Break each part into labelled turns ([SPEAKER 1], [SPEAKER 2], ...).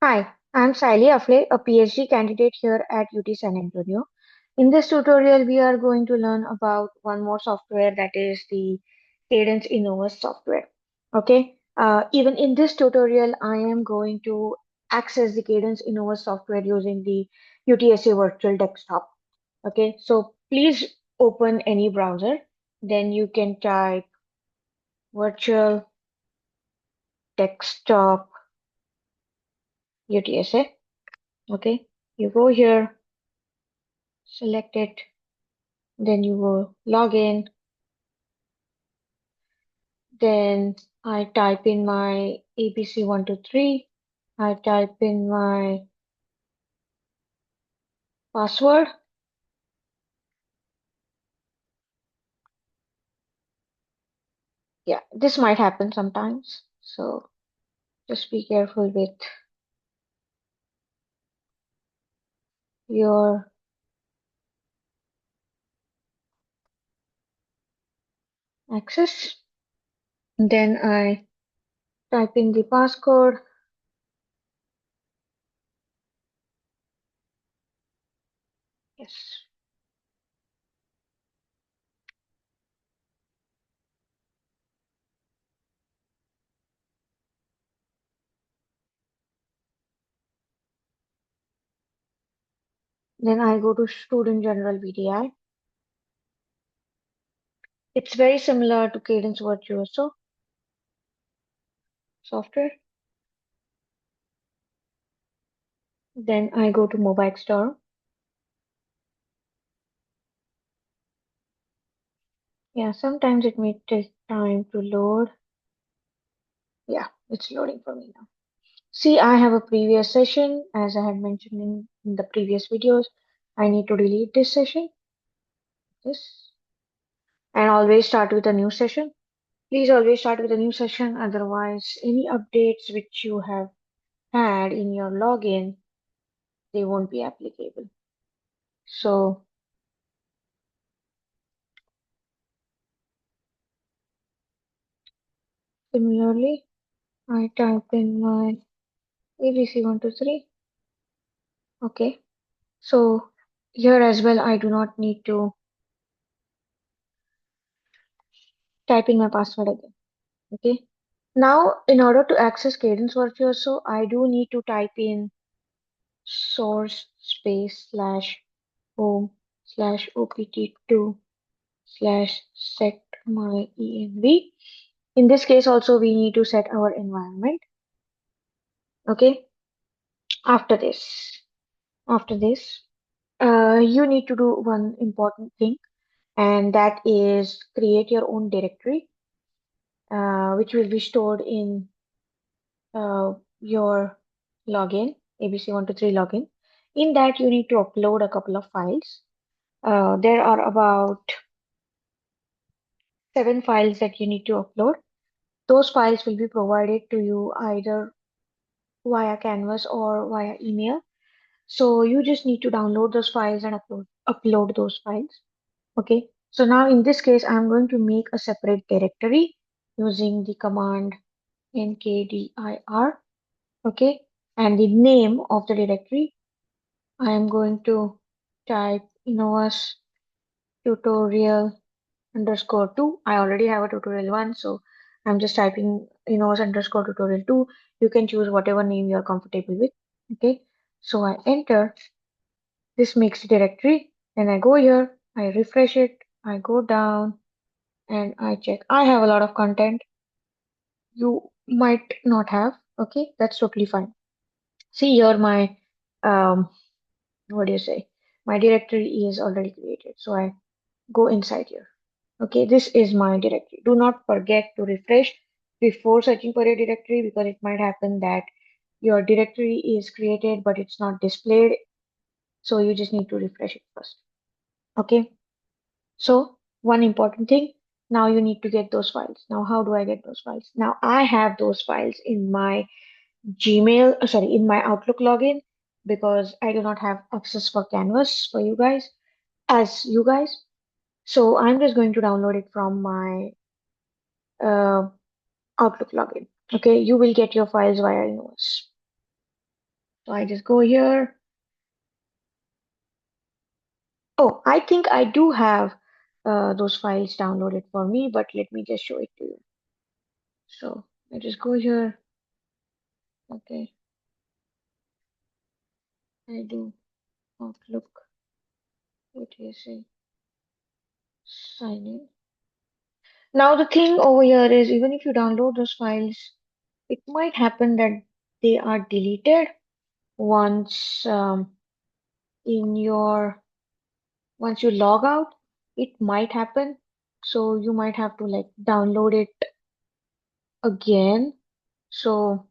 [SPEAKER 1] Hi, I'm Saili Afle, a PhD candidate here at UT San Antonio. In this tutorial, we are going to learn about one more software that is the Cadence Innovus software. Okay, even in this tutorial, I am going to access the Cadence Innovus software using the UTSA virtual desktop. Okay, so please open any browser, then you can type virtual desktop UTSA. Okay, you go here, select it. Then you will log in. Then I type in my ABC123. I type in my password. Yeah, this might happen sometimes. So just be careful with your access. Then I type in the passcode. Yes. Then I go to Student General VDI. It's very similar to Cadence Virtuoso software. Then I go to Mobile Store. Yeah, sometimes it may take time to load. Yeah, it's loading for me now. See, I have a previous session, as I had mentioned in the previous videos. I need to delete this session, this, and always start with a new session. Please always start with a new session, otherwise, any updates which you have had in your login, they won't be applicable. So, similarly, I type in my ABC123. Okay, so here as well, I do not need to type in my password again. Okay. Now, in order to access Cadence Virtuoso, I do need to type in source space slash home slash opt2 slash set my env. In this case, also we need to set our environment. Okay. After this, after this, you need to do one important thing, and that is create your own directory, which will be stored in your login, ABC123 login. In that, you need to upload a couple of files. There are about 7 files that you need to upload. Those files will be provided to you either via Canvas or via email. So you just need to download those files and upload those files. Okay. So now in this case, I'm going to make a separate directory using the command nkdir. Okay. And the name of the directory, I am going to type Innovus tutorial underscore 2. I already have a tutorial 1, so I'm just typing Innovus underscore tutorial 2. You can choose whatever name you're comfortable with. Okay, so I enter. This makes the directory. Then I go here, I refresh it, I go down, and I check. I have a lot of content. You might not have. Okay, that's totally fine. See here, my what do you say? My directory is already created. So I go inside here. Okay, this is my directory. Do not forget to refresh before searching for your directory because it might happen that your directory is created but it's not displayed. So you just need to refresh it first. Okay, so one important thing. Now you need to get those files. Now, how do I get those files? Now I have those files in my Gmail, sorry, in my Outlook login because I do not have access for Canvas for you guys, as you guys. So I'm just going to download it from my uh, Outlook login. Okay, you will get your files via Innvous. So I just go here. Oh, I think I do have those files downloaded for me, but let me just show it to you. So I just go here. Okay, I do Outlook. It is a sign in. Now the thing over here is even if you download those files, it might happen that they are deleted once in your once you log out. It might happen. So you might have to like download it again. So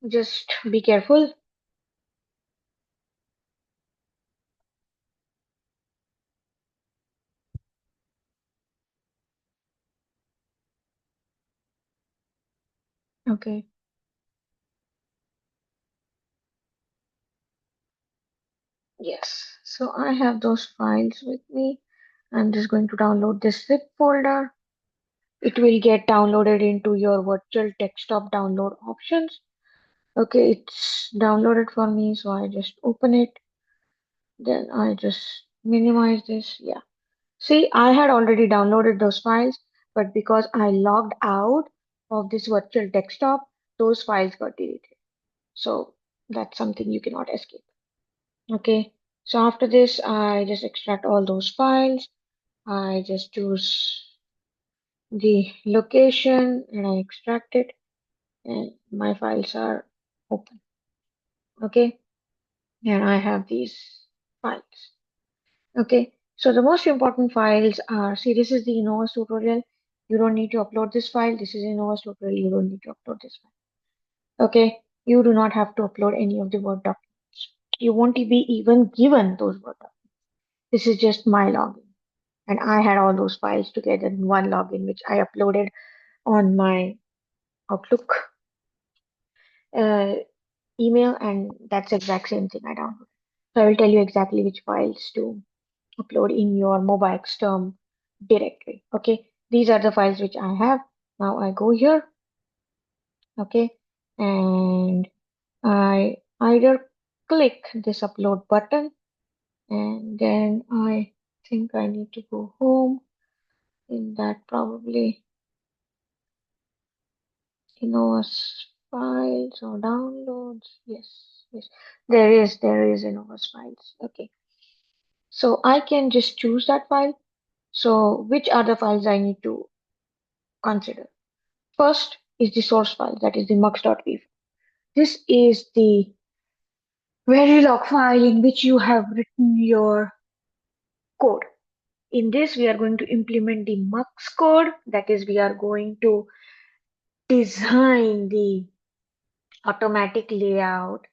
[SPEAKER 1] just be careful. Okay. Yes. So I have those files with me. I'm just going to download this zip folder. It will get downloaded into your virtual desktop download options. Okay, it's downloaded for me, so I just open it. Then I just minimize this. Yeah. See, I had already downloaded those files, but because I logged out of this virtual desktop, those files got deleted. So that's something you cannot escape. Okay. So after this, I just extract all those files. I just choose the location and I extract it, and my files are open. Okay. And I have these files. Okay. So the most important files are, see, this is the Innovus tutorial. You don't need to upload this file. This is Innovus tutorial. You don't need to upload this file. Okay. You do not have to upload any of the Word documents. You won't be even given those Word documents. This is just my login. And I had all those files together in one login, which I uploaded on my Outlook uh, email, and that's the exact same thing I downloaded. So I will tell you exactly which files to upload in your mobile XTerm directory. Okay, these are the files which I have. Now I go here, okay, and I either click this upload button, and then I think I need to go home. In that probably Innovus files or downloads. Yes, yes, there is Innovus files. Okay, so I can just choose that file. So which are the files I need to consider? First is the source file, that is the mux.v. This is the Verilog file in which you have written your code. In this, we are going to implement the mux code. That is, we are going to design the automatic layout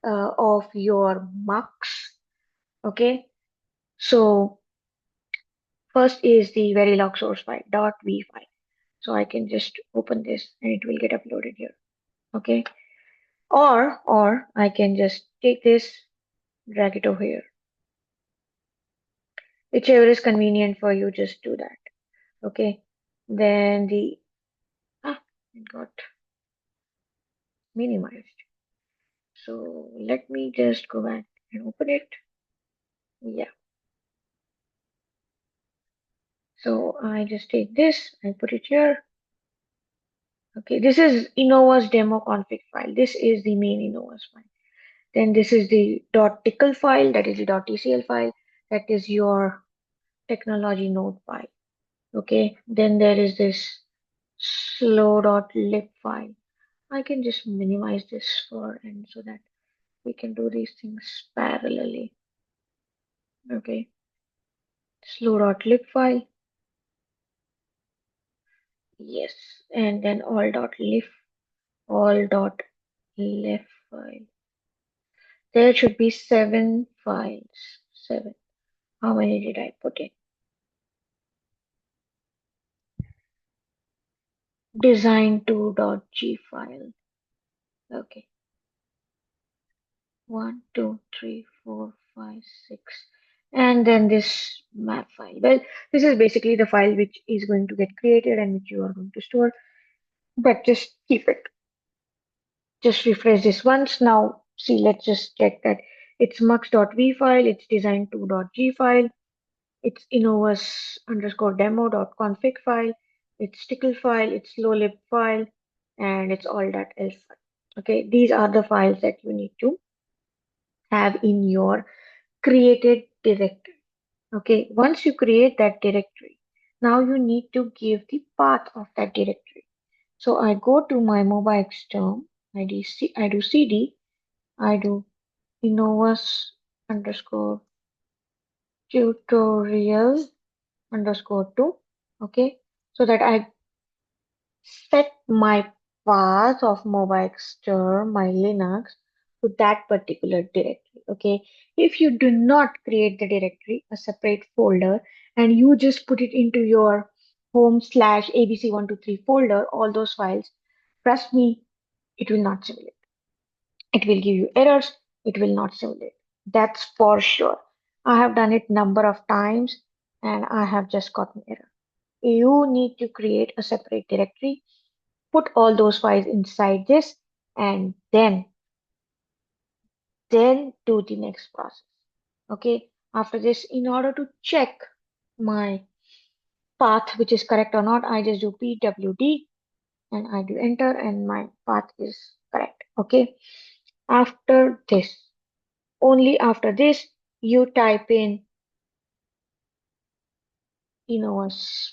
[SPEAKER 1] of your mux. Okay, so first is the Verilog source file, .v file. So I can just open this and it will get uploaded here. Okay, or I can just take this, drag it over here. Whichever is convenient for you, just do that. Okay, then it got minimized. So let me just go back and open it. Yeah, so I just take this and put it here. Okay, this is Innovus demo config file. This is the main Innovus file. Then this is the .tcl file, that is the .tcl file, that is your technology node file. Okay, then there is this slow.lib file. I can just minimize this for and so that we can do these things parallelly. Okay, slow.lib file. Yes, and then all.lib file. There should be 7 files. 7. How many did I put in? Design2.g file. Okay. 1, 2, 3, 4, 5, 6. And then this map file. Well, this is basically the file which is going to get created and which you are going to store. But just keep it. Just refresh this once. Now See, let's just check that it's mux.v file, it's design2.g file, it's innovus underscore demo.config file, it's stickle file, it's lowlib file, and it's all.elf file. Okay, these are the files that you need to have in your created directory. Okay, once you create that directory, now you need to give the path of that directory. So I go to my mobile extern, I do cd, I do innovus underscore tutorial underscore 2. Okay, so that I set my path of mobile my Linux, to that particular directory. Okay, if you do not create the directory, a separate folder, and you just put it into your home slash abc123 folder, all those files, trust me, it will not simulate. It will give you errors. It will not simulate. That's for sure. I have done it number of times and I have just gotten error. You need to create a separate directory, put all those files inside this, and then do the next process. Okay. After this, in order to check my path which is correct or not, I just do pwd and I do enter and my path is correct. Okay. After this, only after this, you type in Innovus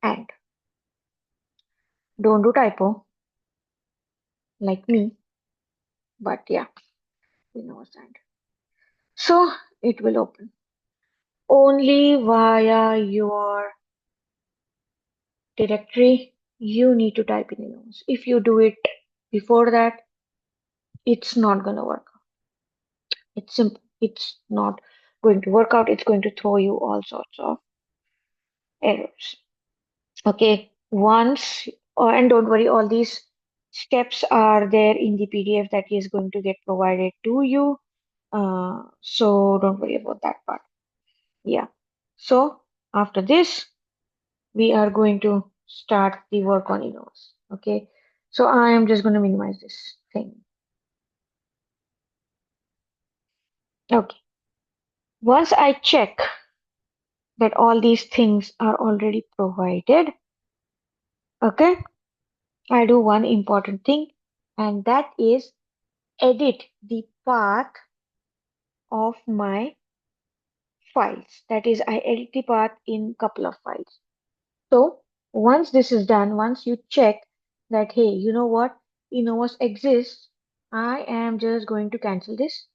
[SPEAKER 1] and don't do typo like me, but yeah, Innovus and. So it will open only via your directory. You need to type in Innovus. If you do it before that, it's not gonna work out. It's simple. It's not going to work out. It's going to throw you all sorts of errors. Okay, once, and don't worry, all these steps are there in the PDF that is going to get provided to you. So don't worry about that part. Yeah. So after this, we are going to start the work on Innovus. Okay. So I am just going to minimize this thing. Okay. Once I check that all these things are already provided, okay, I do one important thing, and that is edit the path of my files. That is, I edit the path in couple of files. So once this is done, once you check that, hey, you know what, Innovus exists, I am just going to cancel this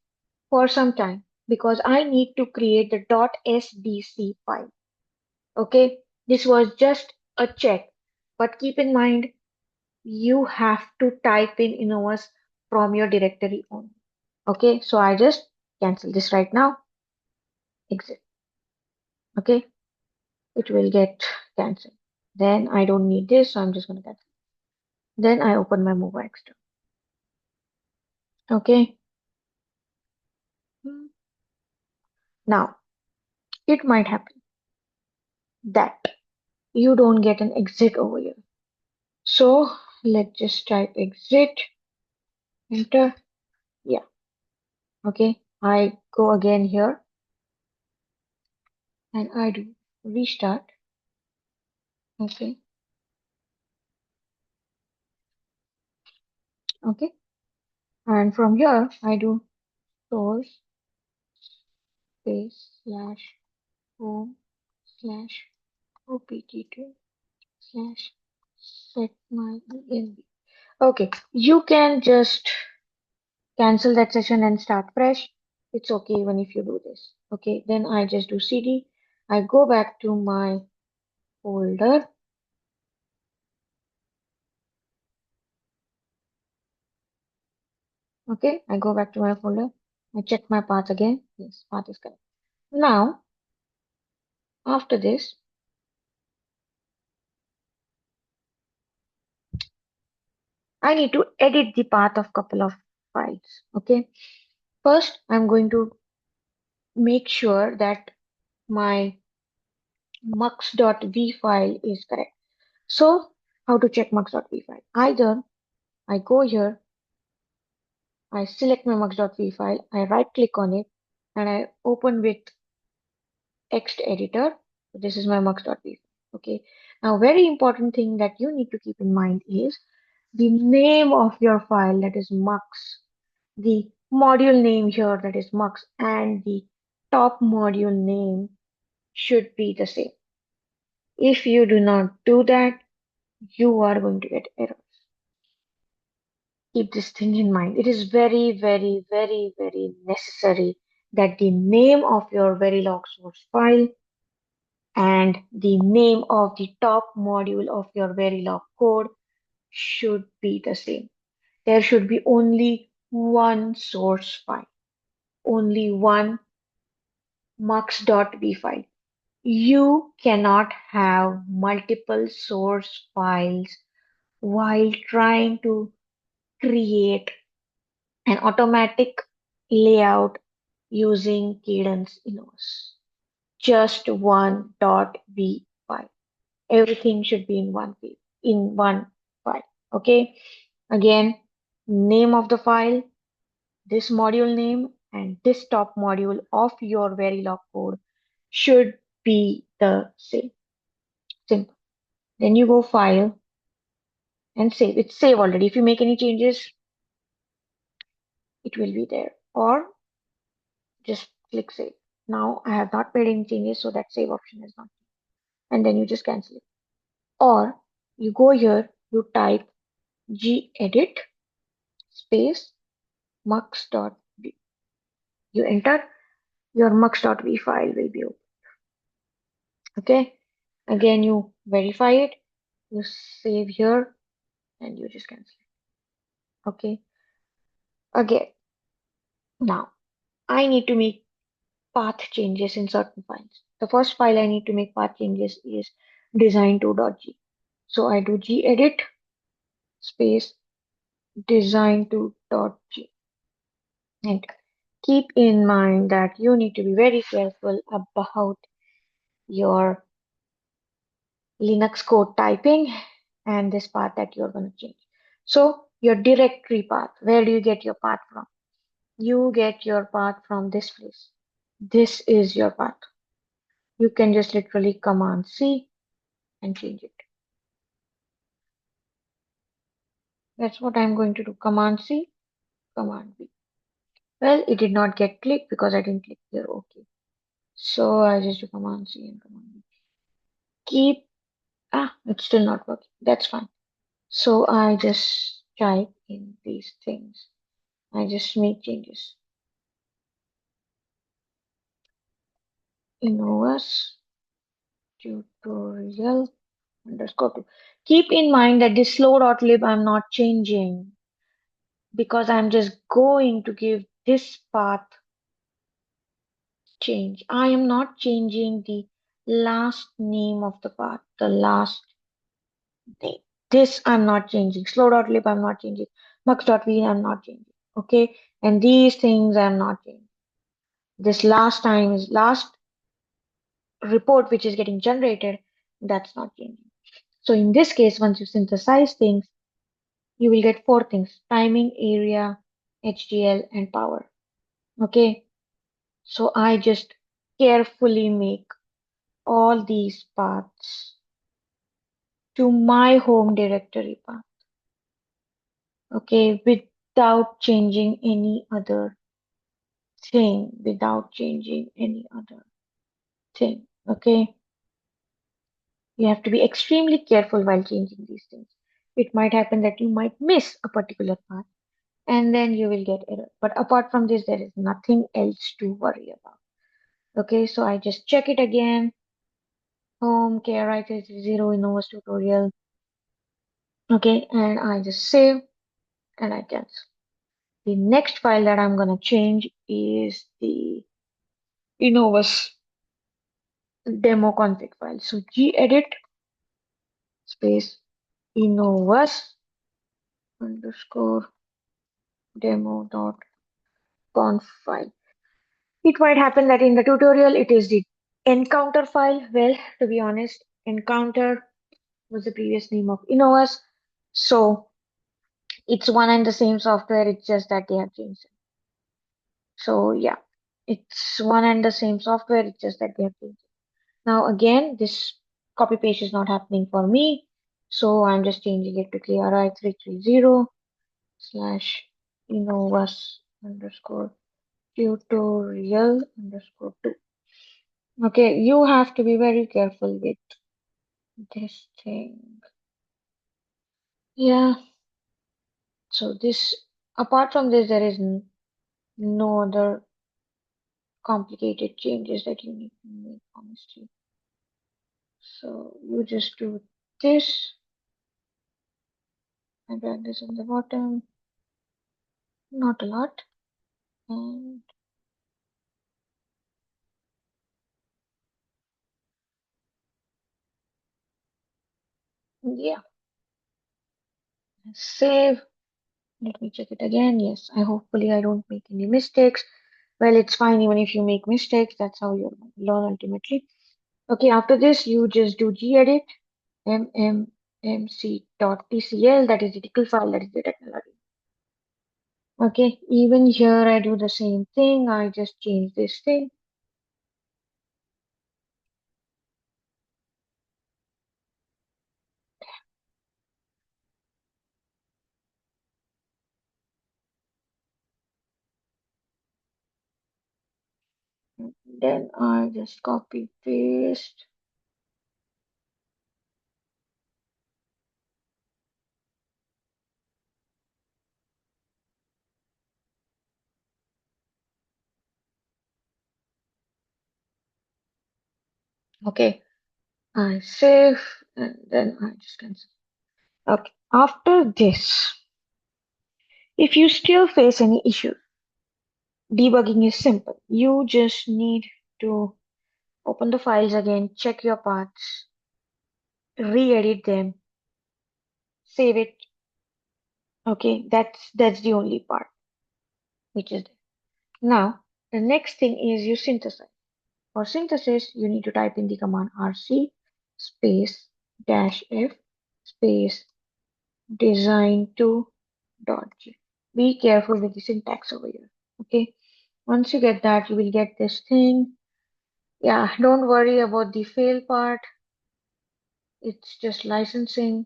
[SPEAKER 1] for some time because I need to create the .sdc file. Okay, this was just a check, but keep in mind you have to type in Innovus from your directory only. Okay, so I just cancel this right now, exit. Okay, it will get cancelled. Then I don't need this, so I'm just going to cancel. Then I open my mobile external. Okay. Now, it might happen that you don't get an exit over here. So let's just type exit, enter. Yeah. Okay. I go again here and I do restart. Okay. Okay. And from here, I do source space slash home slash opt2 slash set my env. Okay, you can just cancel that session and start fresh. It's okay even if you do this. Okay, then I just do cd. I go back to my folder. Okay, I go back to my folder. I check my path again. Yes, path is correct. Now, after this, I need to edit the path of couple of files. Okay, first I'm going to make sure that my mux.v file is correct. So, how to check mux.v file? Either I go here I select my mux.v file, I right click on it, and I open with text editor. This is my mux.v. Okay. Now, very important thing that you need to keep in mind is the name of your file, that is mux, the module name here, that is mux, and the top module name should be the same. If you do not do that, you are going to get errors. Keep this thing in mind. It is very, very, very, very necessary that the name of your Verilog source file and the name of the top module of your Verilog code should be the same. There should be only one source file, only one mux.b file. You cannot have multiple source files while trying to create an automatic layout using Cadence Innovus. Just one .b file. Everything should be in one file. Okay. Again, name of the file, this module name, and this top module of your Verilog code should be the same. Simple. Then you go file and save. It's save already. If you make any changes, it will be there. Or just click save. Now I have not made any changes, so that save option is not. And then you just cancel it. Or you go here, you type gedit space mux.v. You enter, your mux.v file will be open. Okay. Again, you verify it, you save here, and you just cancel it. Okay. Again, now I need to make path changes in certain files. The first file I need to make path changes is design2.g. So I do gedit space design2.g. And keep in mind that you need to be very careful about your Linux code typing and this path that you're going to change. So your directory path, where do you get your path from? You get your path from this place. This is your path. You can just literally Command C and change it. That's what I'm going to do. Command C, Command V. Well, it did not get clicked because I didn't click here. Okay. So I just do Command C and Command V. Keep, it's still not working. That's fine. So I just type in these things. I just make changes. Innovus tutorial underscore 2. Keep in mind that this slow.lib I'm not changing because I'm just going to give this path change. I am not changing the last name of the path, the last name. This I'm not changing. Slow.lib I'm not changing. Mux.v I'm not changing. Okay. And these things I'm not changing. This last report which is getting generated, that's not changing. So in this case, once you synthesize things, you will get four things: timing, area, HDL, and power. Okay. So I just carefully make all these paths to my home directory path. Okay. Without changing any other thing, without changing any other thing. Okay. You have to be extremely careful while changing these things. It might happen that you might miss a particular path and then you will get error. But apart from this, there is nothing else to worry about. Okay, so I just check it again. Home, KRI330, Innovus tutorial. Okay, and I just save and I cancel. The next file that I'm gonna change is the Innovus demo config file. So gedit space Innovus underscore demo.conf file. It might happen that in the tutorial it is the encounter file. Well, to be honest, encounter was the previous name of Innovus. So It's one and the same software, it's just that they have changed it. So yeah, it's one and the same software, it's just that they have changed it. Now again, this copy paste is not happening for me, so I'm just changing it to KRI330 slash Innovus underscore tutorial underscore 2. Okay, you have to be very careful with this thing. Yeah, so this, apart from this, there is no other complicated changes that you need to make, honestly. So you just do this and drag this on the bottom, not a lot, and yeah, save. Let me check it again. Yes, hopefully I don't make any mistakes. Well, it's fine even if you make mistakes. That's how you learn ultimately. Okay, after this, you just do gedit mmmc.tcl. That is the tickle file. That is the technology. Okay, even here I do the same thing. I just change this thing. Then I just copy paste. Okay, I save and then I just cancel. Okay, after this, if you still face any issue, debugging is simple. You just need to open the files again, check your paths, re-edit them, save it. Okay, that's the only part which is there. Now, the next thing is you synthesize. For synthesis, you need to type in the command rc space dash f space design2.g. Be careful with the syntax over here. Okay, once you get that, you will get this thing. Yeah, don't worry about the fail part. It's just licensing.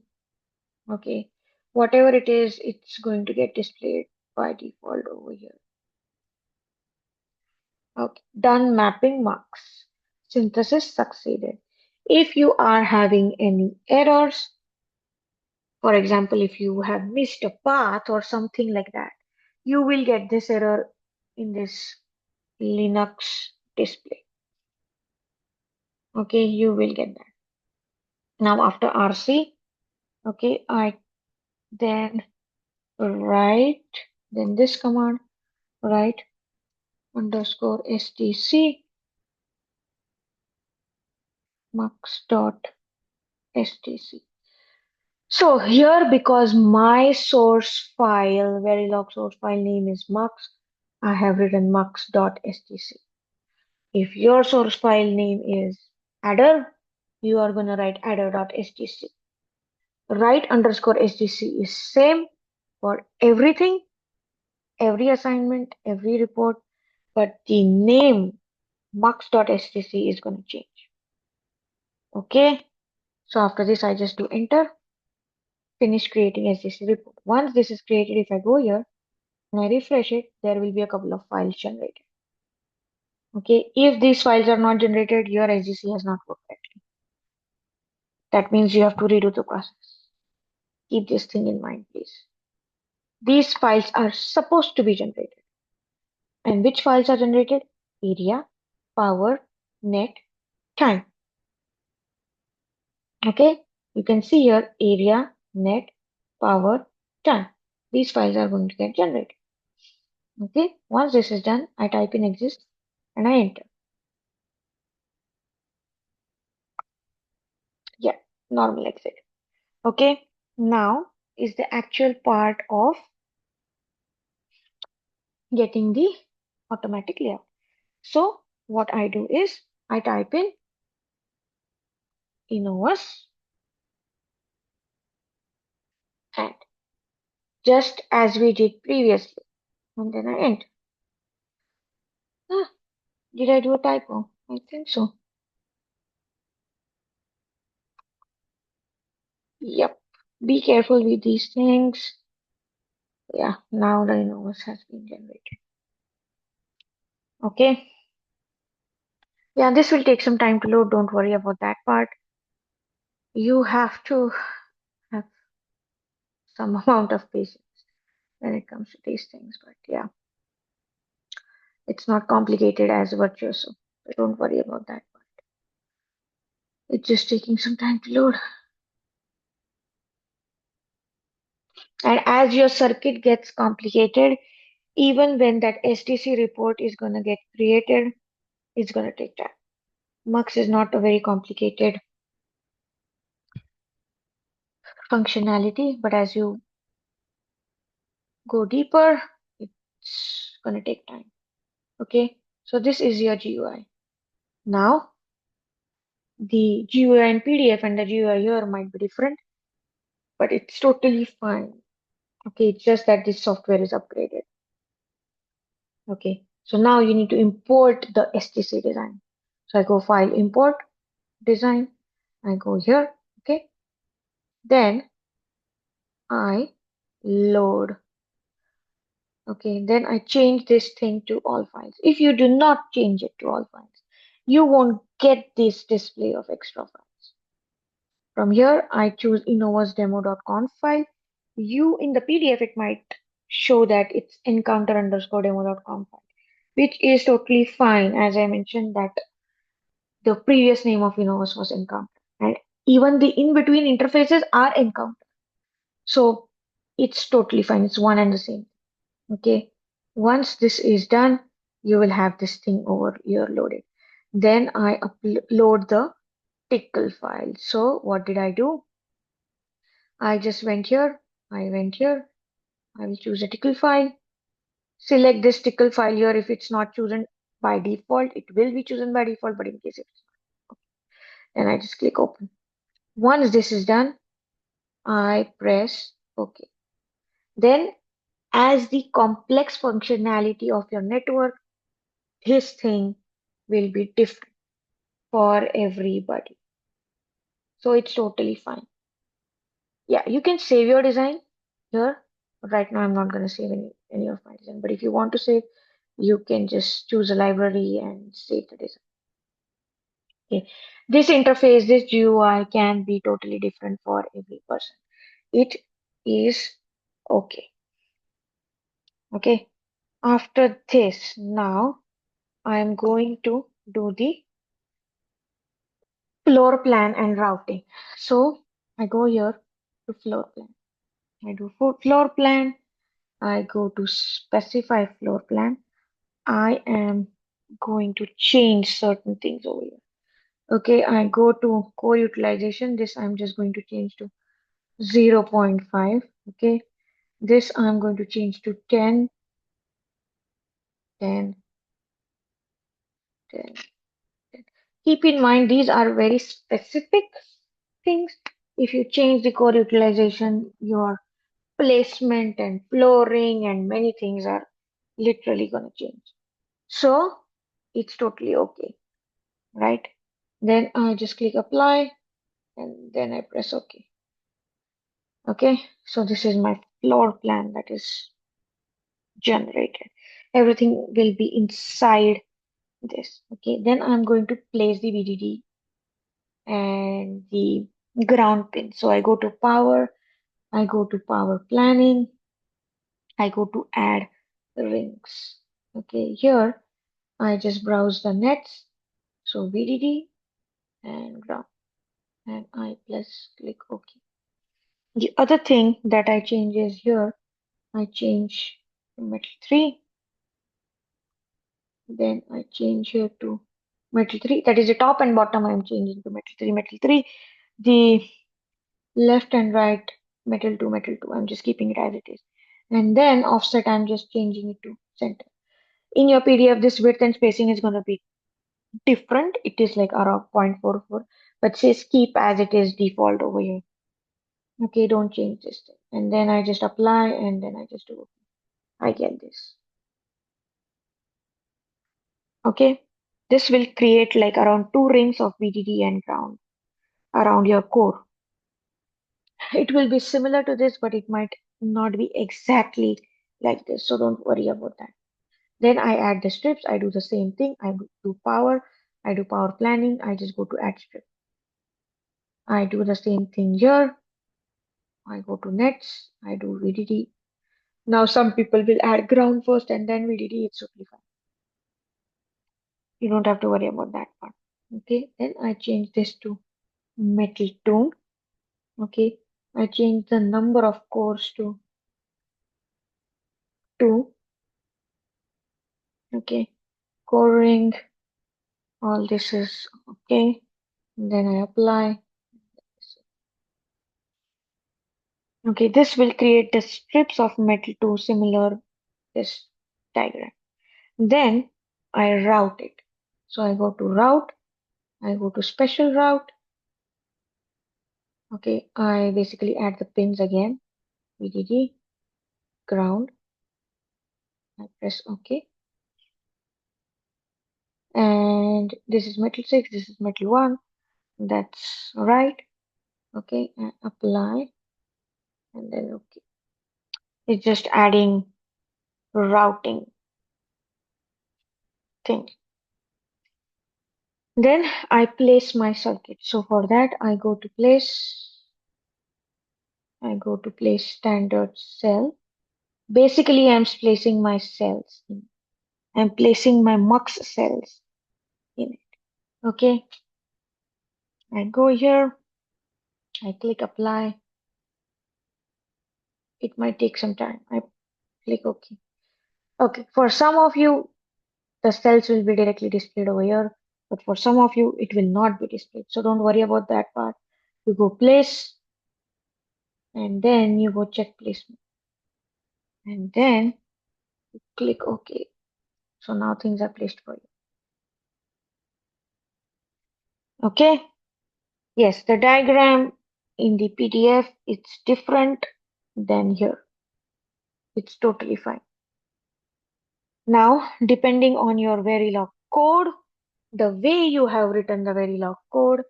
[SPEAKER 1] Okay, whatever it is, it's going to get displayed by default over here. Okay, done mapping marks. Synthesis succeeded. If you are having any errors, for example, if you have missed a path or something like that, you will get this error in this Linux display. Okay, you will get that. Now after RC, okay, I then write, then this command, write underscore stc mux.stc. So here, because my source file, Verilog source file name is mux, I have written mux.stc. If your source file name is adder, you are going to write adder.stc. Write underscore stc is same for everything, every assignment, every report, but the name mux.stc is going to change. Okay, so after this, I just do enter, finish creating SDC report. Once this is created, if I go here and I refresh it, there will be a couple of files generated. Okay, if these files are not generated, your SDC has not worked correctly. That means you have to redo the process. Keep this thing in mind, please. These files are supposed to be generated. And which files are generated? Area, power, net, time. Okay, you can see here area, net, power, time. These files are going to get generated. Okay, once this is done, I type in exist and I enter. Yeah, normal exit. Okay, now is the actual part of getting the automatic layout. So what I do is I type in Innovus and just as we did previously. And then I enter. Ah, did I do a typo? I think so. Yep. Be careful with these things. Yeah, now the Innovus has been generated. Okay. Yeah, this will take some time to load. Don't worry about that part. You have to have some amount of patience when it comes to these things. But yeah, it's not complicated as virtuoso. So don't worry about that part. It's just taking some time to load. And as your circuit gets complicated, even when that STC report is going to get created, it's going to take time. Mux is not a very complicated functionality, but as you go deeper, it's going to take time. Okay, so this is your GUI. Now, the GUI in PDF and the GUI here might be different, but it's totally fine. Okay, it's just that this software is upgraded. Okay, so now you need to import the STC design. So I go File, Import, Design. I go here. Okay, then I load. Okay, then I change this thing to all files. If you do not change it to all files, you won't get this display of extra files. From here, I choose innovusdemo.conf file. You in the PDF, it might show that it's encounter underscore demo.conf file, which is totally fine. As I mentioned that the previous name of Innovus was encounter, and even the in-between interfaces are encounter. So it's totally fine. It's one and the same. Okay. Once this is done, you will have this thing over here loaded. Then I upload the tickle file. So what did I do? I just went here. I went here. I will choose a tickle file. Select this tickle file here. If it's not chosen by default, it will be chosen by default, but in case it's not, then I just click open. Once this is done, I press OK. Then, as the complex functionality of your network, this thing will be different for everybody. So it's totally fine. Yeah, you can save your design here. Right now, I'm not going to save any of my design, but if you want to save, you can just choose a library and save the design. Okay. This interface, this GUI can be totally different for every person. It is okay. Okay. After this, now I'm going to do the floor plan and routing. So I go here to floor plan. I do floor plan. I go to specify floor plan. I am going to change certain things over here. Okay, I go to core utilization. This I'm just going to change to 0.5. Okay, this I'm going to change to 10, 10, 10. Keep in mind, these are very specific things. If you change the core utilization, your placement and flooring and many things are literally going to change. So it's totally okay, right? Then I just click apply and then I press OK. Okay, so this is my floor plan that is generated. Everything will be inside this. Okay, then I'm going to place the VDD and the ground pin. So I go to power, I go to power planning, I go to add rings. Okay, here I just browse the nets. So VDD and ground and I plus click OK. The other thing that I change is here, I change to metal 3, then I change here to metal 3. That is the top and bottom I'm changing to metal 3, metal 3. The left and right metal 2, metal 2. I'm just keeping it as it is. And then offset, I'm just changing it to center. In your PDF, this width and spacing is going to be different. It is like around 0.44, but says keep as it is default over here. Okay, don't change this thing. And then I just apply and then I just do okay. I get this. Okay. This will create like around 2 rings of VDD and ground around your core. It will be similar to this, but it might not be exactly like this. So don't worry about that. Then I add the strips. I do the same thing. Do power. I do power planning. I just go to add strip. I do the same thing here. I go to nets. I do VDD. Now some people will add ground first and then VDD. It's totally fine. You don't have to worry about that part. Okay. Then I change this to metal tone. Okay. I change the number of cores to 2. Okay. Core ring. All this is okay. And then I apply. Okay, this will create the strips of metal to similar this diagram. Then I route it. So I go to route, I go to special route. Okay, I basically add the pins again. VDD, ground, I press OK. And this is metal 6, this is metal 1. That's right. Okay, and apply and then OK. It's just adding routing thing. Then I place my circuit. So for that, I go to place standard cell. Basically, I'm placing my cells in. I'm placing my mux cells in it. Okay, I go here, I click apply. It might take some time. I click OK. Okay, for some of you, the cells will be directly displayed over here, but for some of you, it will not be displayed. So don't worry about that part. You go place, and then you go check placement, and then click OK. So now things are placed for you. Okay. Yes, the diagram in the PDF it's different than here. It's totally fine. Now, depending on your Verilog code, the way you have written the Verilog code,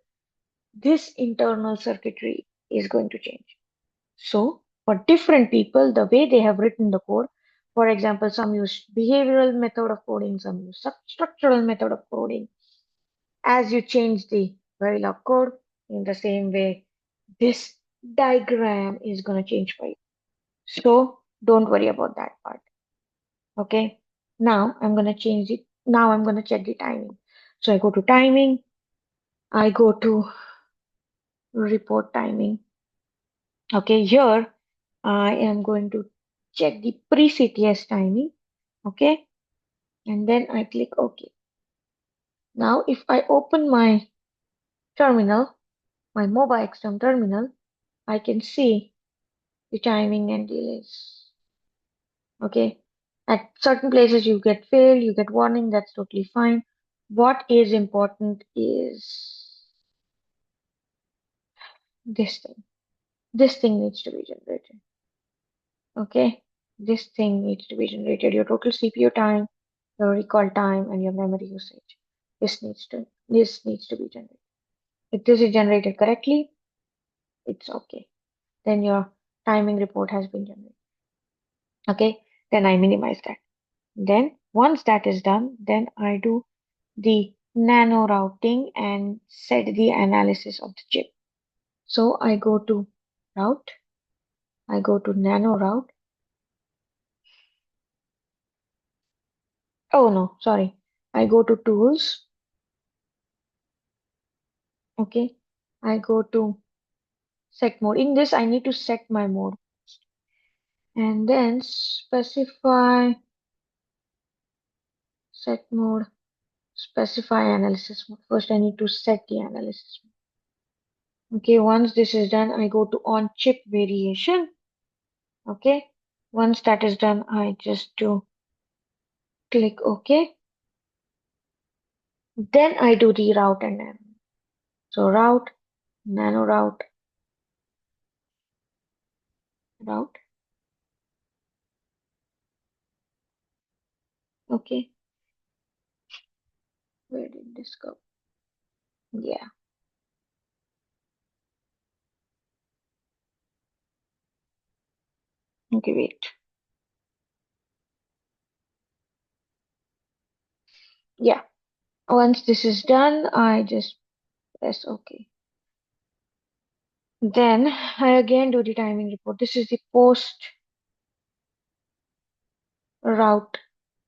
[SPEAKER 1] this internal circuitry is going to change. So, for different people, the way they have written the code, for example, some use behavioral method of coding, some use structural method of coding. As you change the Verilog code, in the same way, this diagram is going to change for you. So don't worry about that part. Okay. Now I'm going to change it. Now I'm going to check the timing. So I go to timing. I go to report timing. Okay. Here I am going to check the pre-CTS timing. Okay. And then I click OK. Now if I open my terminal, my mobile XM terminal, I can see the timing and delays. Okay. At certain places you get fail, you get warning, that's totally fine. What is important is this thing. This thing needs to be generated. Okay. This thing needs to be generated. Your total CPU time, your recall time, and your memory usage. This needs to be generated. If this is generated correctly, it's okay. Then your timing report has been generated. Okay. Then I minimize that. Then once that is done, then I do the nano routing and set the analysis of the chip. So I go to route, I go to nano route. Oh no, sorry. I go to tools. Okay. I go to set mode. In this, I need to set my mode and then specify set mode, specify analysis mode. First, I need to set the analysis mode. Okay. Once this is done, I go to on chip variation. Okay. Once that is done, I just do click OK. Then I do the route and nano. So route, nano route, route. Okay, where did this go? Yeah, okay, wait. Yeah, once this is done, I just press OK. Then I again do the timing report. This is the post route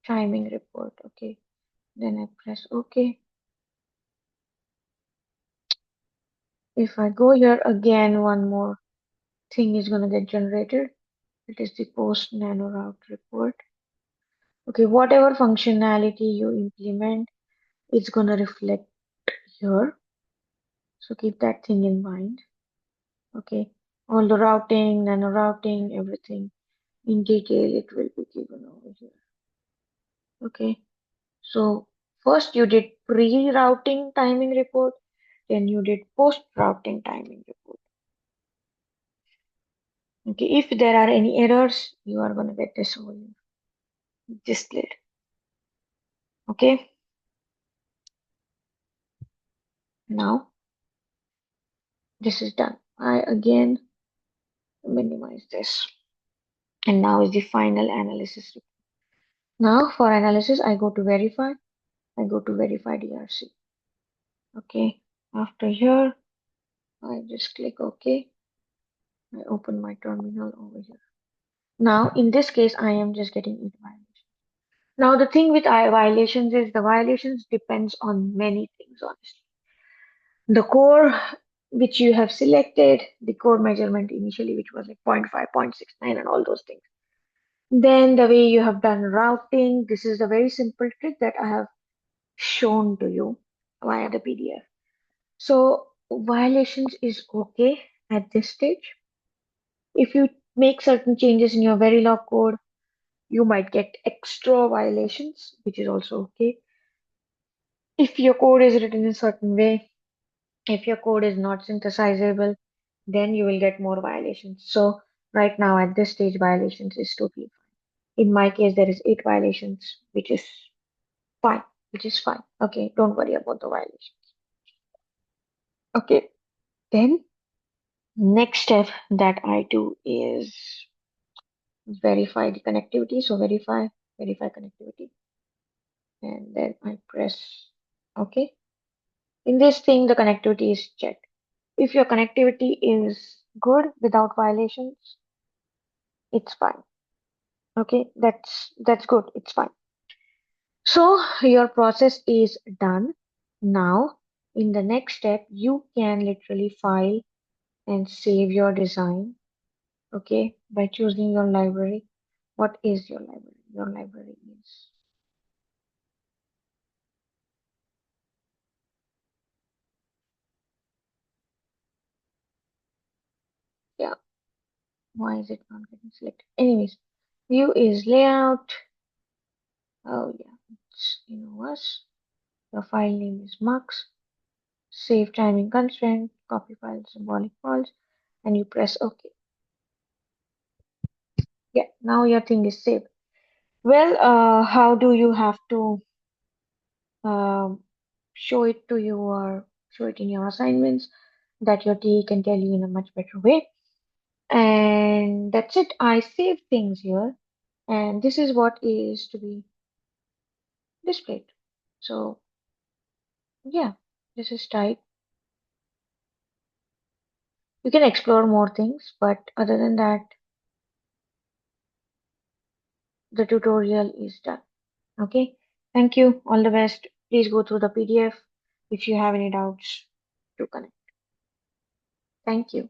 [SPEAKER 1] timing report. Okay, then I press OK. If I go here again, one more thing is gonna get generated. It is the post nano route report. Okay, whatever functionality you implement, it's gonna reflect here. So keep that thing in mind. Okay, all the routing, nano routing, everything in detail, it will be given over here. Okay, so first you did pre-routing timing report, then you did post-routing timing report. Okay, if there are any errors, you are gonna get this over here displayed. Okay, now this is done. I again minimize this. And now is the final analysis report. Now for analysis, I go to verify. I go to verify DRC. Okay, after here, I just click OK. I open my terminal over here. Now, in this case, I am just getting 8 violations. Now, the thing with violations is the violations depends on many things, honestly. The core which you have selected, the core measurement initially, which was like 0.5, 0.69, and all those things. Then the way you have done routing, this is a very simple trick that I have shown to you via the PDF. So violations is okay at this stage. If you make certain changes in your Verilog code, you might get extra violations, which is also okay. If your code is written in a certain way, if your code is not synthesizable, then you will get more violations. So right now at this stage, violations is totally fine. In my case, there is 8 violations, fine, which is fine. Okay, don't worry about the violations. Okay, then next step that I do is verify the connectivity. So verify connectivity, and then I press OK. In this thing, the connectivity is checked. If your connectivity is good without violations, it's fine. Okay, that's good. It's fine. So your process is done. Now, in the next step, you can literally file and save your design. Okay, by choosing your library. What is your library? Your library is, yeah, why is it not getting selected? Anyways, view is layout. Oh yeah, it's Innovus. Your file name is mux. Save timing constraint, copy file symbolic false, and you press OK. Yeah, now your thing is saved. Well, how do you have to um, show it to you or show it in your assignments that your TA can tell you in a much better way? And that's it. I save things here, and this is what is to be displayed. So yeah, this is type. You can explore more things, but other than that, the tutorial is done. Okay, thank you. All the best. Please go through the PDF if you have any doubts to connect. Thank you.